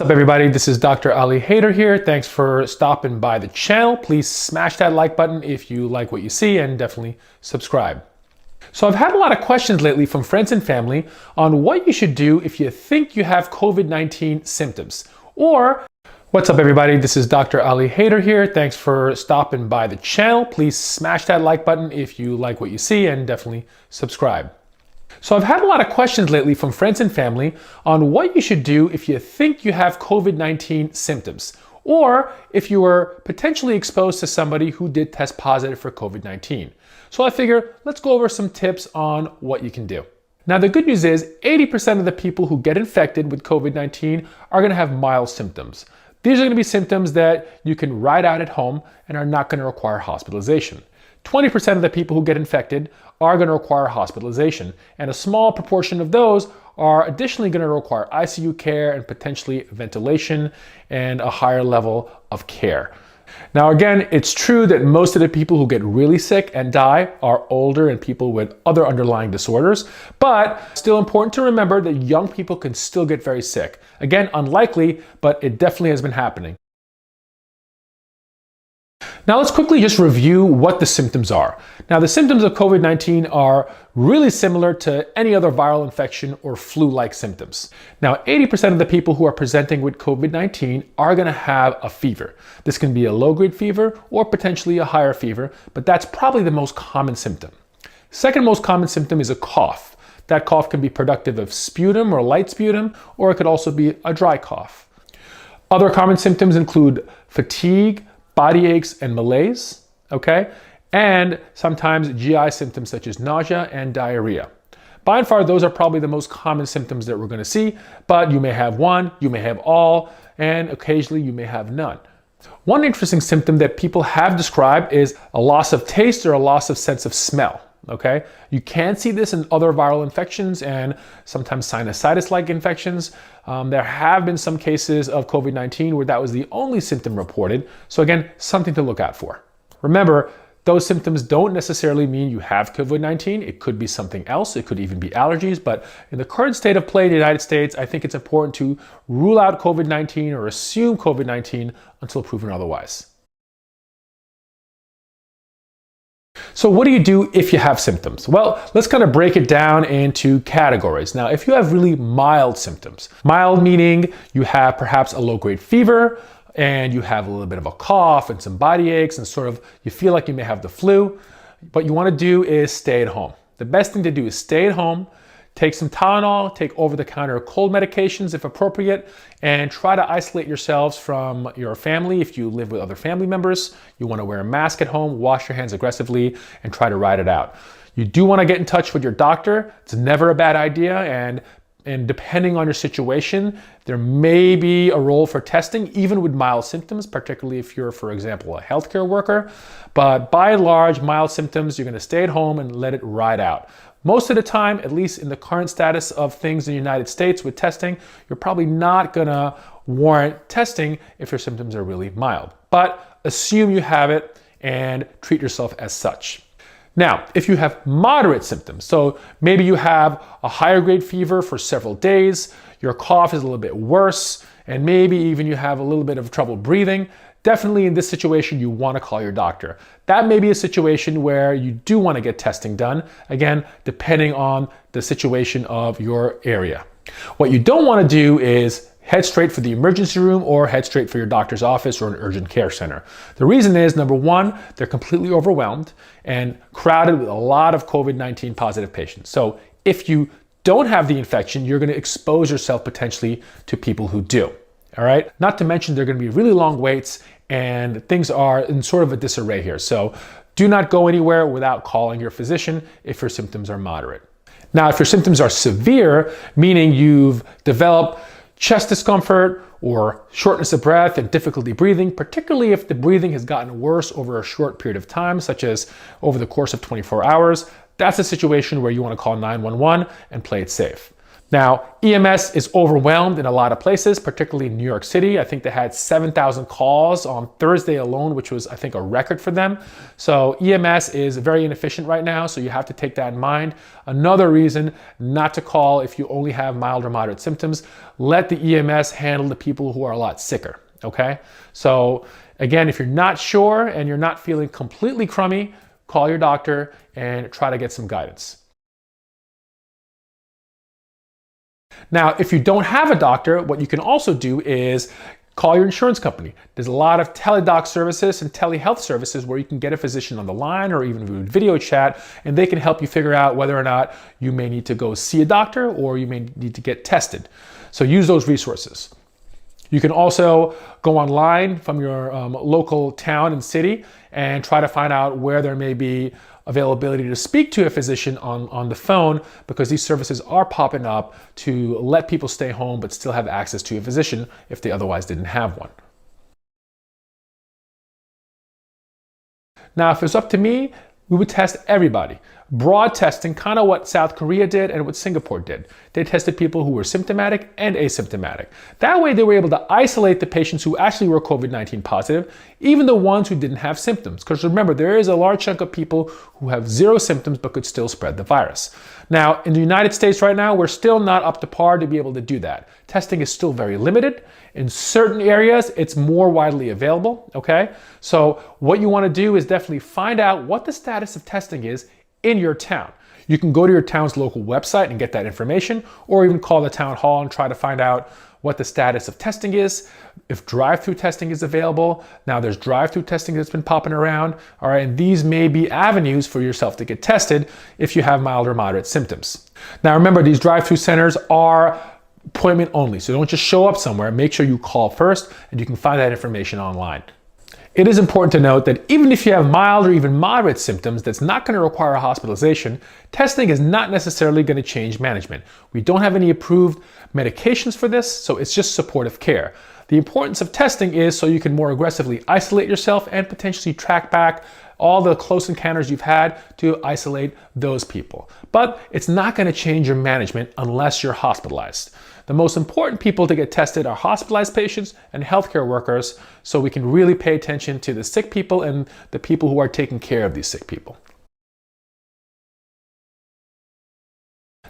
What's up everybody, this is Dr. Ali Haider here. Thanks for stopping by the channel. Please smash that like button if you like what you see and definitely subscribe. So I've had a lot of questions lately from friends and family on what you should do if you think you have COVID-19 symptoms. Or, what's up everybody, this is Dr. Ali Haider here. Thanks for stopping by the channel. Please smash that like button if you like what you see and definitely subscribe. So I've had a lot of questions lately from friends and family on what you should do if you think you have COVID-19 symptoms, or if you were potentially exposed to somebody who did test positive for COVID-19. So I figure let's go over some tips on what you can do. Now the good news is 80% of the people who get infected with COVID-19 are going to have mild symptoms. These are going to be symptoms that you can ride out at home and are not going to require hospitalization. 20% of the people who get infected are going to require hospitalization, and a small proportion of those are additionally going to require ICU care and potentially ventilation and a higher level of care. Now again, it's true that most of the people who get really sick and die are older and people with other underlying disorders, but still important to remember that young people can still get very sick. Again, unlikely, but it definitely has been happening. Now let's quickly just review what the symptoms are. Now the symptoms of COVID-19 are really similar to any other viral infection or flu-like symptoms. Now 80% of the people who are presenting with COVID-19 are going to have a fever. This can be a low-grade fever or potentially a higher fever, but that's probably the most common symptom. Second most common symptom is a cough. That cough can be productive of sputum or light sputum, or it could also be a dry cough. Other common symptoms include fatigue, body aches and malaise, okay? And sometimes GI symptoms such as nausea and diarrhea. By and far, those are probably the most common symptoms that we're going to see, but you may have one, you may have all, and occasionally you may have none. One interesting symptom that people have described is a loss of taste or a loss of sense of smell. Okay, you can see this in other viral infections and sometimes sinusitis-like infections. There have been some cases of COVID-19 where that was the only symptom reported. So again, something to look out for. Remember, those symptoms don't necessarily mean you have COVID-19. It could be something else. It could even be allergies. But in the current state of play in the United States, I think it's important to rule out COVID-19 or assume COVID-19 until proven otherwise. So what do you do if you have symptoms? Well, let's kind of break it down into categories. Now, if you have really mild symptoms, mild meaning you have perhaps a low-grade fever and you have a little bit of a cough and some body aches and sort of you feel like you may have the flu, what you want to do is stay at home. The best thing to do is stay at home, take some Tylenol, take over-the-counter cold medications if appropriate, and try to isolate yourselves from your family. If you live with other family members, you want to wear a mask at home, wash your hands aggressively, and try to ride it out. You do want to get in touch with your doctor. It's never a bad idea, and depending on your situation, there may be a role for testing, even with mild symptoms, particularly if you're, for example, a healthcare worker. But by and large, mild symptoms, you're going to stay at home and let it ride out. Most of the time, at least in the current status of things in the United States with testing, you're probably not gonna warrant testing if your symptoms are really mild. But assume you have it and treat yourself as such. Now, if you have moderate symptoms, so maybe you have a higher grade fever for several days, your cough is a little bit worse, and maybe even you have a little bit of trouble breathing, definitely in this situation, you want to call your doctor. That may be a situation where you do want to get testing done, again, depending on the situation of your area. What you don't want to do is head straight for the emergency room or head straight for your doctor's office or an urgent care center. The reason is, number one, they're completely overwhelmed and crowded with a lot of COVID-19 positive patients. So if you don't have the infection, you're going to expose yourself potentially to people who do. All right. Not to mention there are going to be really long waits and things are in sort of a disarray here. So do not go anywhere without calling your physician if your symptoms are moderate. Now, if your symptoms are severe, meaning you've developed chest discomfort or shortness of breath and difficulty breathing, particularly if the breathing has gotten worse over a short period of time, such as over the course of 24 hours, that's a situation where you want to call 911 and play it safe. Now, EMS is overwhelmed in a lot of places, particularly in New York City. I think they had 7,000 calls on Thursday alone, which was, I think, a record for them. So EMS is very inefficient right now, so you have to take that in mind. Another reason not to call if you only have mild or moderate symptoms. Let the EMS handle the people who are a lot sicker, okay? So again, if you're not sure and you're not feeling completely crummy, call your doctor and try to get some guidance. Now, if you don't have a doctor, what you can also do is call your insurance company. There's a lot of teledoc services and telehealth services where you can get a physician on the line or even video chat, and they can help you figure out whether or not you may need to go see a doctor or you may need to get tested. So use those resources. You can also go online from your local town and city and try to find out where there may be availability to speak to a physician on the phone, because these services are popping up to let people stay home but still have access to a physician if they otherwise didn't have one. Now, if it's up to me, we would test everybody. Broad testing, kind of what South Korea did and what Singapore did. They tested people who were symptomatic and asymptomatic. That way they were able to isolate the patients who actually were COVID-19 positive, even the ones who didn't have symptoms. Because remember, there is a large chunk of people who have zero symptoms but could still spread the virus. Now, in the United States right now, we're still not up to par to be able to do that. Testing is still very limited. In certain areas, it's more widely available, okay? So what you want to do is definitely find out what the status of testing is in your town. You can go to your town's local website and get that information, or even call the town hall and try to find out what the status of testing is, if drive-through testing is available. Now there's drive-through testing that's been popping around, all right, and these may be avenues for yourself to get tested if you have mild or moderate symptoms. Now remember, these drive-through centers are appointment only, so don't just show up somewhere. Make sure you call first, and you can find that information online. It is important to note that even if you have mild or even moderate symptoms that's not going to require a hospitalization, testing is not necessarily going to change management. We don't have any approved medications for this, so it's just supportive care. The importance of testing is so you can more aggressively isolate yourself and potentially track back all the close encounters you've had to isolate those people. But it's not going to change your management unless you're hospitalized. The most important people to get tested are hospitalized patients and healthcare workers, so we can really pay attention to the sick people and the people who are taking care of these sick people.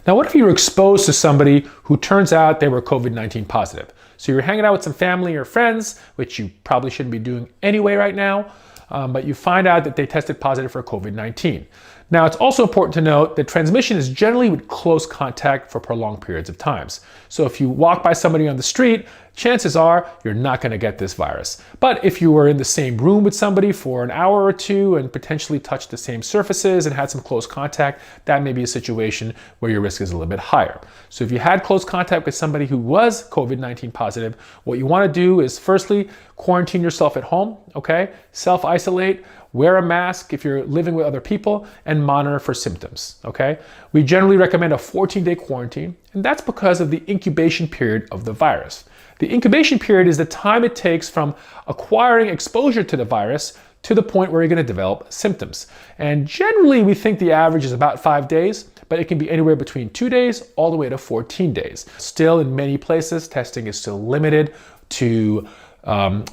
Now, what if you were exposed to somebody who turns out they were COVID-19 positive? So you're hanging out with some family or friends, which you probably shouldn't be doing anyway right now, but you find out that they tested positive for COVID-19. Now, it's also important to note that transmission is generally with close contact for prolonged periods of times. So if you walk by somebody on the street, chances are you're not going to get this virus. But if you were in the same room with somebody for an hour or two and potentially touched the same surfaces and had some close contact, that may be a situation where your risk is a little bit higher. So if you had close contact with somebody who was COVID-19 positive, what you want to do is firstly, quarantine yourself at home, okay? Self-isolate, wear a mask if you're living with other people, and monitor for symptoms, okay? We generally recommend a 14-day quarantine, and that's because of the incubation period of the virus. The incubation period is the time it takes from acquiring exposure to the virus to the point where you're going to develop symptoms. And generally, we think the average is about 5 days, but it can be anywhere between 2 days all the way to 14 days. Still, in many places, testing is still limited to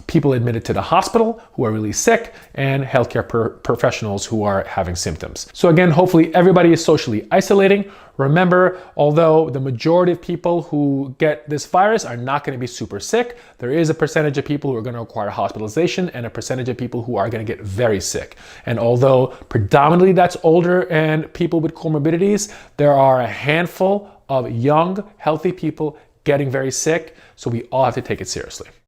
people admitted to the hospital who are really sick and healthcare professionals who are having symptoms. So again, hopefully everybody is socially isolating. Remember, although the majority of people who get this virus are not going to be super sick, there is a percentage of people who are going to require hospitalization and a percentage of people who are going to get very sick. And although predominantly that's older and people with comorbidities, there are a handful of young, healthy people getting very sick. So we all have to take it seriously.